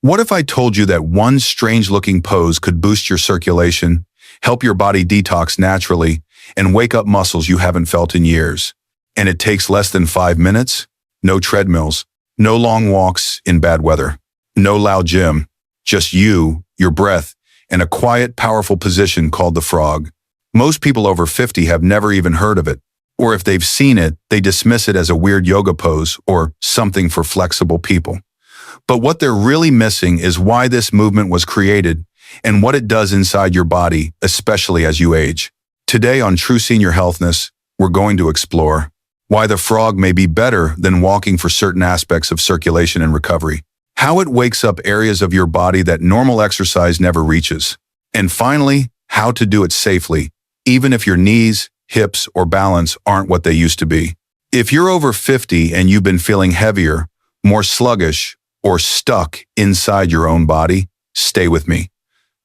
What if I told you that one strange-looking pose could boost your circulation, help your body detox naturally, and wake up muscles you haven't felt in years? And it takes less than 5 minutes? No treadmills, no long walks in bad weather, no loud gym, just you, your breath, and a quiet, powerful position called the frog. Most people over 50 have never even heard of it, or if they've seen it, they dismiss it as a weird yoga pose or something for flexible people. But what they're really missing is why this movement was created and what it does inside your body, especially as you age. Today on True Senior Healthness, we're going to explore why the frog may be better than walking for certain aspects of circulation and recovery, how it wakes up areas of your body that normal exercise never reaches, and finally, how to do it safely, even if your knees, hips, or balance aren't what they used to be. If you're over 50 and you've been feeling heavier, more sluggish, or stuck inside your own body, stay with me.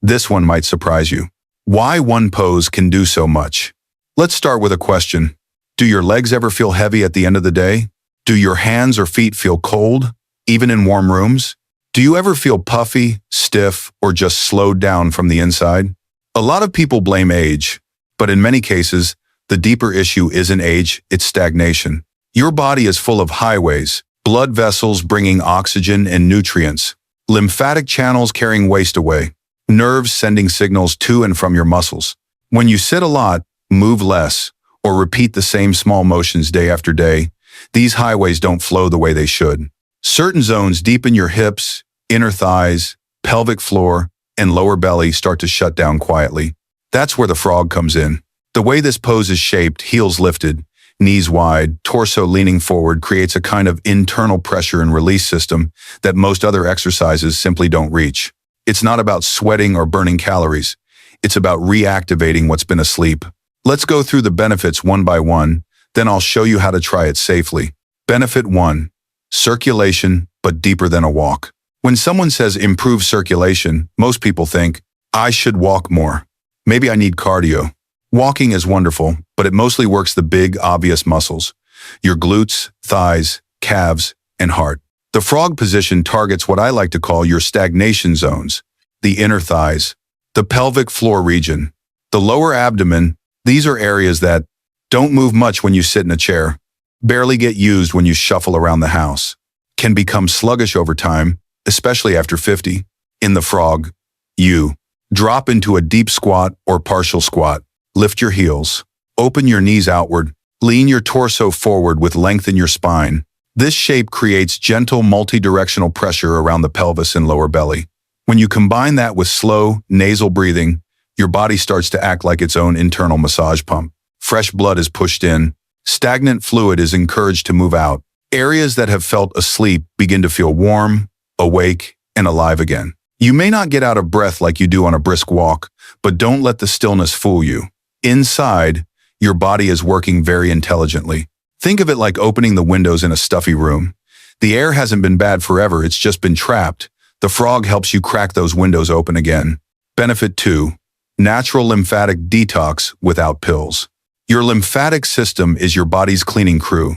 This one might surprise you. Why one pose can do so much. Let's start with a question. Do your legs ever feel heavy at the end of the day? Do your hands or feet feel cold, even in warm rooms? Do you ever feel puffy, stiff, or just slowed down from the inside? A lot of people blame age, but in many cases, the deeper issue isn't age, it's stagnation. Your body is full of highways, blood vessels bringing oxygen and nutrients, lymphatic channels carrying waste away, nerves sending signals to and from your muscles. When you sit a lot, move less, or repeat the same small motions day after day, these highways don't flow the way they should. Certain zones deep in your hips, inner thighs, pelvic floor, and lower belly start to shut down quietly. That's where the frog comes in. The way this pose is shaped, heels lifted, knees wide, torso leaning forward, creates a kind of internal pressure and release system that most other exercises simply don't reach. It's not about sweating or burning calories. It's about reactivating what's been asleep. Let's go through the benefits one by one, then I'll show you how to try it safely. Benefit 1. Circulation, but deeper than a walk. When someone says improve circulation, most people think, I should walk more. Maybe I need cardio. Walking is wonderful, but it mostly works the big, obvious muscles. Your glutes, thighs, calves, and heart. The frog position targets what I like to call your stagnation zones. The inner thighs, the pelvic floor region, the lower abdomen. These are areas that don't move much when you sit in a chair, barely get used when you shuffle around the house, can become sluggish over time, especially after 50. In the frog, you drop into a deep squat or partial squat. Lift your heels, open your knees outward, lean your torso forward with length in your spine. This shape creates gentle multi-directional pressure around the pelvis and lower belly. When you combine that with slow, nasal breathing, your body starts to act like its own internal massage pump. Fresh blood is pushed in, stagnant fluid is encouraged to move out. Areas that have felt asleep begin to feel warm, awake, and alive again. You may not get out of breath like you do on a brisk walk, but don't let the stillness fool you. Inside, your body is working very intelligently. Think of it like opening the windows in a stuffy room. The air hasn't been bad forever, it's just been trapped. The frog helps you crack those windows open again. Benefit 2. Natural lymphatic detox without pills. Your lymphatic system is your body's cleaning crew.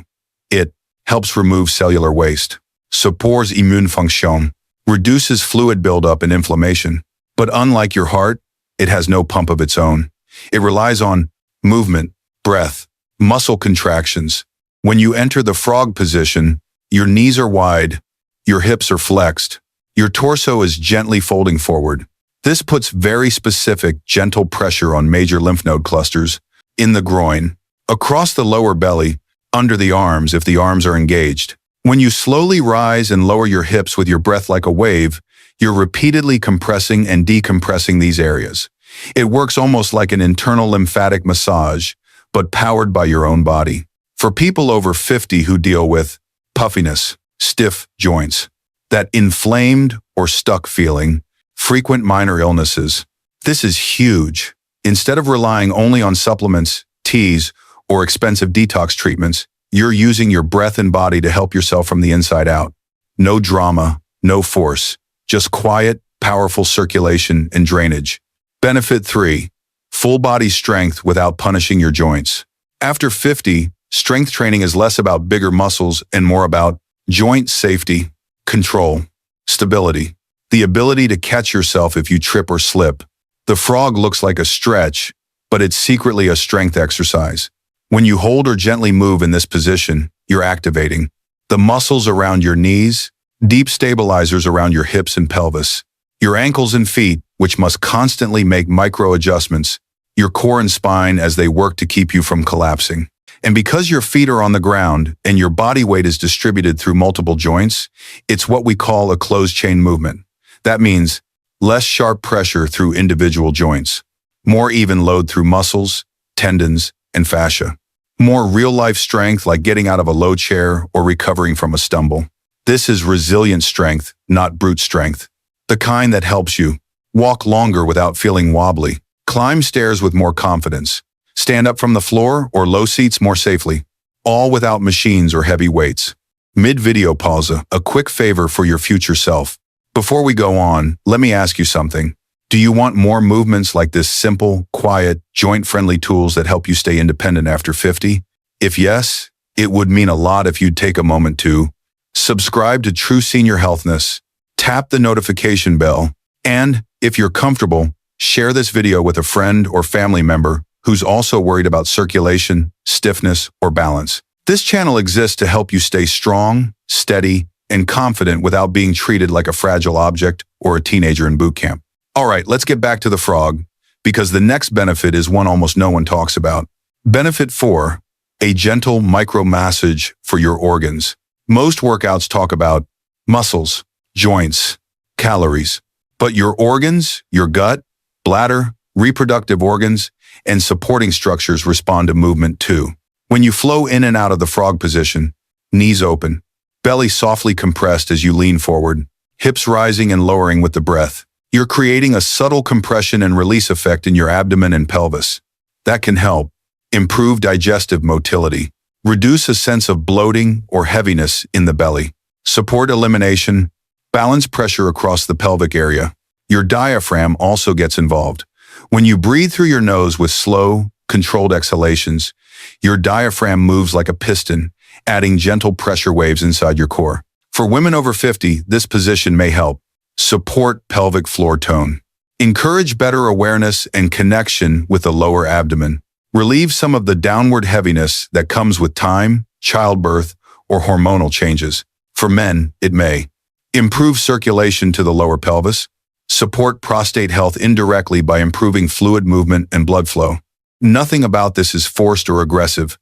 It helps remove cellular waste, supports immune function, reduces fluid buildup and inflammation. But unlike your heart, it has no pump of its own. It relies on movement, breath, muscle contractions. When you enter the frog position, your knees are wide, your hips are flexed, your torso is gently folding forward. This puts very specific, gentle pressure on major lymph node clusters, in the groin, across the lower belly, under the arms if the arms are engaged. When you slowly rise and lower your hips with your breath like a wave, you're repeatedly compressing and decompressing these areas. It works almost like an internal lymphatic massage, but powered by your own body. For people over 50 who deal with puffiness, stiff joints, that inflamed or stuck feeling, frequent minor illnesses, this is huge. Instead of relying only on supplements, teas, or expensive detox treatments, you're using your breath and body to help yourself from the inside out. No drama, no force, just quiet, powerful circulation and drainage. Benefit 3. Full body strength without punishing your joints. After 50, strength training is less about bigger muscles and more about joint safety, control, stability. the ability to catch yourself if you trip or slip. The frog looks like a stretch, but it's secretly a strength exercise. When you hold or gently move in this position, you're activating the muscles around your knees, deep stabilizers around your hips and pelvis, your ankles and feet, which must constantly make micro adjustments, your core and spine as they work to keep you from collapsing. And because your feet are on the ground and your body weight is distributed through multiple joints, it's what we call a closed chain movement. That means less sharp pressure through individual joints, more even load through muscles, tendons, and fascia. More real-life strength like getting out of a low chair or recovering from a stumble. This is resilient strength, not brute strength. The kind that helps you walk longer without feeling wobbly, climb stairs with more confidence, stand up from the floor or low seats more safely, all without machines or heavy weights. Mid-video pause, a quick favor for your future self. Before we go on, let me ask you something. Do you want more movements like this simple, quiet, joint-friendly tools that help you stay independent after 50? If yes, it would mean a lot if you'd take a moment to subscribe to True Senior Healthness, tap the notification bell, and, if you're comfortable, share this video with a friend or family member who's also worried about circulation, stiffness, or balance. This channel exists to help you stay strong, steady, and confident without being treated like a fragile object or a teenager in boot camp. All right, let's get back to the frog, because the next benefit is one almost no one talks about. Benefit 4, a gentle micro-massage for your organs. Most workouts talk about muscles, joints, calories, but your organs, your gut, bladder, reproductive organs, and supporting structures respond to movement too. When you flow in and out of the frog position, knees open, belly softly compressed as you lean forward, hips rising and lowering with the breath, you're creating a subtle compression and release effect in your abdomen and pelvis. That can help improve digestive motility, reduce a sense of bloating or heaviness in the belly, support elimination, balance pressure across the pelvic area. Your diaphragm also gets involved. When you breathe through your nose with slow, controlled exhalations, your diaphragm moves like a piston, adding gentle pressure waves inside your core. For women over 50, this position may help support pelvic floor tone, encourage better awareness and connection with the lower abdomen, relieve some of the downward heaviness that comes with time, childbirth, or hormonal changes. For men, it may improve circulation to the lower pelvis, support prostate health indirectly by improving fluid movement and blood flow. Nothing about this is forced or aggressive.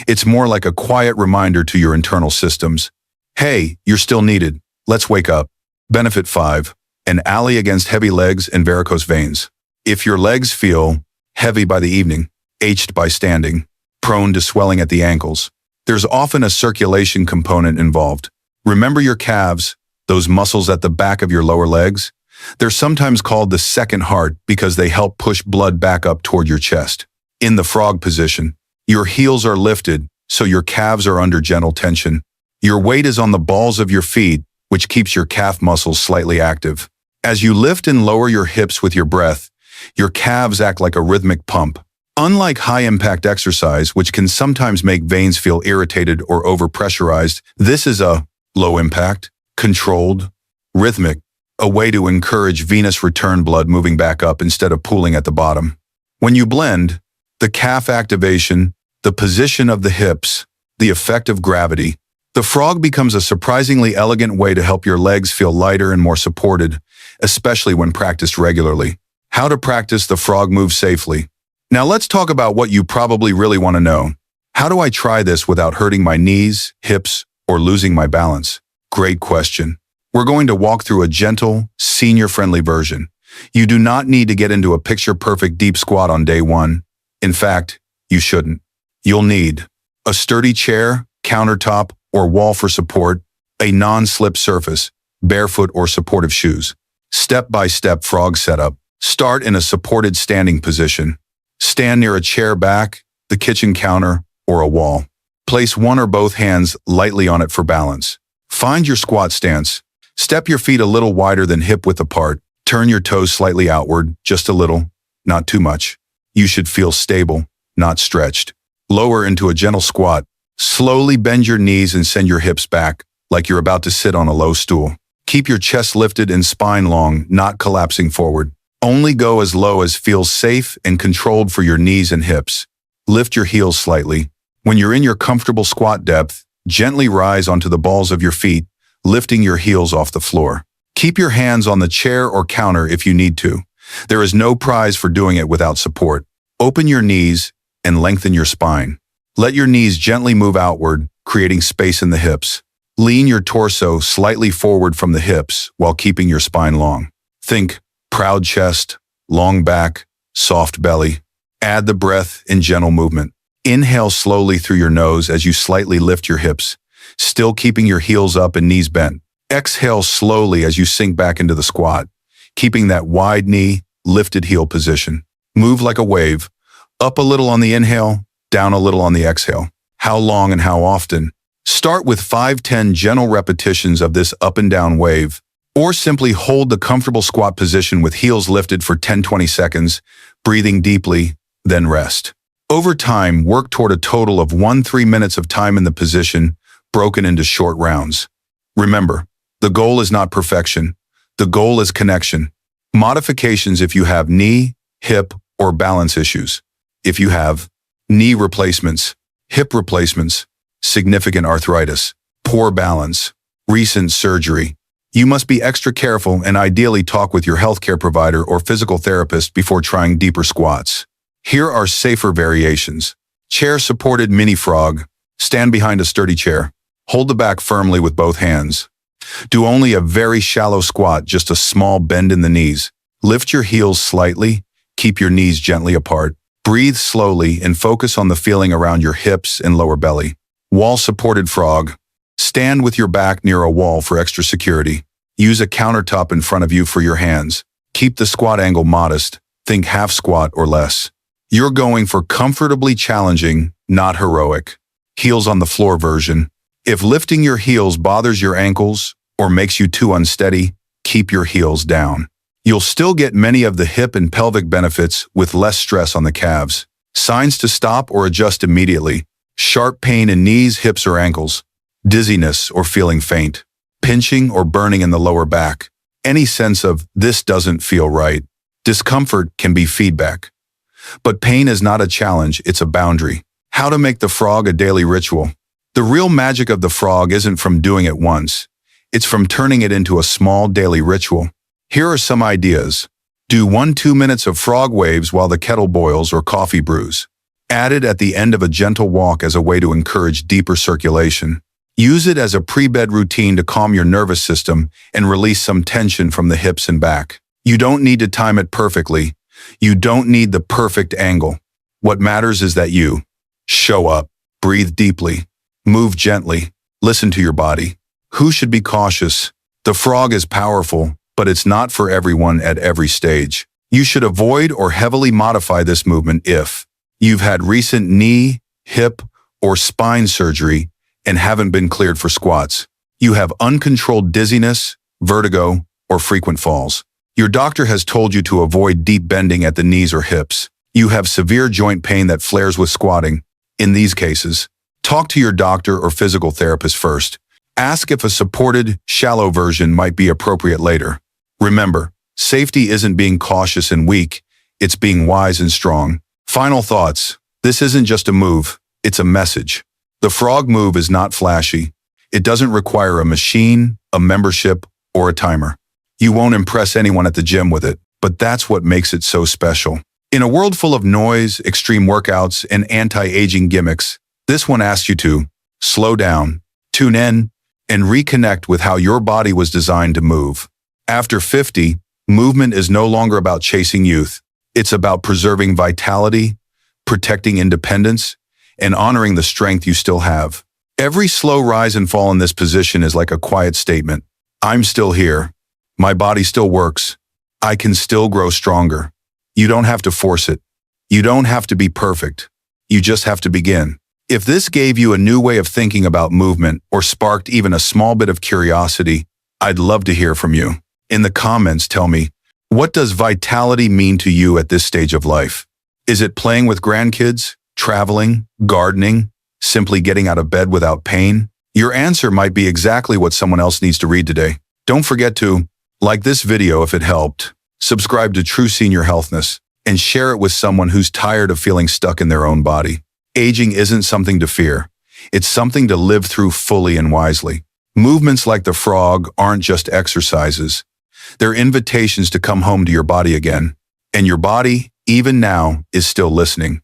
It's more like a quiet reminder to your internal systems. Hey, you're still needed. Let's wake up. Benefit 5, an ally against heavy legs and varicose veins. If your legs feel heavy by the evening, ached by standing, prone to swelling at the ankles, there's often a circulation component involved. Remember your calves, those muscles at the back of your lower legs? They're sometimes called the second heart because they help push blood back up toward your chest. In the frog position, your heels are lifted, so your calves are under gentle tension. Your weight is on the balls of your feet, which keeps your calf muscles slightly active. As you lift and lower your hips with your breath, your calves act like a rhythmic pump. Unlike high-impact exercise, which can sometimes make veins feel irritated or overpressurized, this is a low-impact, controlled, rhythmic, a way to encourage venous return blood moving back up instead of pooling at the bottom. When you blend, the calf activation, the position of the hips, the effect of gravity, the frog becomes a surprisingly elegant way to help your legs feel lighter and more supported, especially when practiced regularly. How to practice the frog move safely. Now let's talk about what you probably really want to know. How do I try this without hurting my knees, hips, or losing my balance? Great question. We're going to walk through a gentle, senior-friendly version. You do not need to get into a picture-perfect deep squat on day one. In fact, you shouldn't. You'll need a sturdy chair, countertop, or wall for support, a non-slip surface, barefoot or supportive shoes. Step-by-step frog setup. Start in a supported standing position. Stand near a chair back, the kitchen counter, or a wall. Place one or both hands lightly on it for balance. Find your squat stance. Step your feet a little wider than hip-width apart. Turn your toes slightly outward, just a little, not too much. You should feel stable, not stretched. Lower into a gentle squat. Slowly bend your knees and send your hips back, like you're about to sit on a low stool. Keep your chest lifted and spine long, not collapsing forward. Only go as low as feels safe and controlled for your knees and hips. Lift your heels slightly. When you're in your comfortable squat depth, gently rise onto the balls of your feet, lifting your heels off the floor. Keep your hands on the chair or counter if you need to. There is no prize for doing it without support. Open your knees and lengthen your spine. Let your knees gently move outward, creating space in the hips. Lean your torso slightly forward from the hips while keeping your spine long. Think proud chest, long back, soft belly. Add the breath in gentle movement. Inhale slowly through your nose as you slightly lift your hips, still keeping your heels up and knees bent. Exhale slowly as you sink back into the squat, keeping that wide knee, lifted heel position. Move like a wave, up a little on the inhale, down a little on the exhale. How long and how often? Start with 5-10 gentle repetitions of this up and down wave, or simply hold the comfortable squat position with heels lifted for 10-20 seconds, breathing deeply, then rest. Over time, work toward a total of 1-3 minutes of time in the position, broken into short rounds. Remember, the goal is not perfection. The goal is connection. Modifications if you have knee, hip, or balance issues. If you have knee replacements, hip replacements, significant arthritis, poor balance, recent surgery, you must be extra careful and ideally talk with your healthcare provider or physical therapist before trying deeper squats. Here are safer variations. Chair-supported mini frog. Stand behind a sturdy chair. Hold the back firmly with both hands. Do only a very shallow squat, just a small bend in the knees. Lift your heels slightly. Keep your knees gently apart. Breathe slowly and focus on the feeling around your hips and lower belly. Wall-supported frog. Stand with your back near a wall for extra security. Use a countertop in front of you for your hands. Keep the squat angle modest. Think half squat or less. You're going for comfortably challenging, not heroic. Heels on the floor version. If lifting your heels bothers your ankles or makes you too unsteady, keep your heels down. You'll still get many of the hip and pelvic benefits with less stress on the calves. Signs to stop or adjust immediately. Sharp pain in knees, hips, or ankles. Dizziness or feeling faint. Pinching or burning in the lower back. Any sense of this doesn't feel right. Discomfort can be feedback. But pain is not a challenge, it's a boundary. How to make the frog a daily ritual. The real magic of the frog isn't from doing it once. It's from turning it into a small daily ritual. Here are some ideas. Do 1-2 minutes of frog waves while the kettle boils or coffee brews. Add it at the end of a gentle walk as a way to encourage deeper circulation. Use it as a pre-bed routine to calm your nervous system and release some tension from the hips and back. You don't need to time it perfectly. You don't need the perfect angle. What matters is that you show up, breathe deeply, move gently, listen to your body. Who should be cautious? The frog is powerful, but it's not for everyone at every stage. You should avoid or heavily modify this movement if you've had recent knee, hip, or spine surgery and haven't been cleared for squats. You have uncontrolled dizziness, vertigo, or frequent falls. Your doctor has told you to avoid deep bending at the knees or hips. You have severe joint pain that flares with squatting. In these cases, talk to your doctor or physical therapist first. Ask if a supported, shallow version might be appropriate later. Remember, safety isn't being cautious and weak, it's being wise and strong. Final thoughts. This isn't just a move, it's a message. The frog move is not flashy. It doesn't require a machine, a membership, or a timer. You won't impress anyone at the gym with it, but that's what makes it so special. In a world full of noise, extreme workouts, and anti-aging gimmicks, this one asks you to slow down, tune in, and reconnect with how your body was designed to move. After 50, movement is no longer about chasing youth. It's about preserving vitality, protecting independence, and honoring the strength you still have. Every slow rise and fall in this position is like a quiet statement. I'm still here. My body still works. I can still grow stronger. You don't have to force it. You don't have to be perfect. You just have to begin. If this gave you a new way of thinking about movement or sparked even a small bit of curiosity, I'd love to hear from you. In the comments, tell me, what does vitality mean to you at this stage of life? Is it playing with grandkids, traveling, gardening, simply getting out of bed without pain? Your answer might be exactly what someone else needs to read today. Don't forget to like this video if it helped, subscribe to True Senior Healthness, and share it with someone who's tired of feeling stuck in their own body. Aging isn't something to fear. It's something to live through fully and wisely. Movements like the frog aren't just exercises. They're invitations to come home to your body again. And your body, even now, is still listening.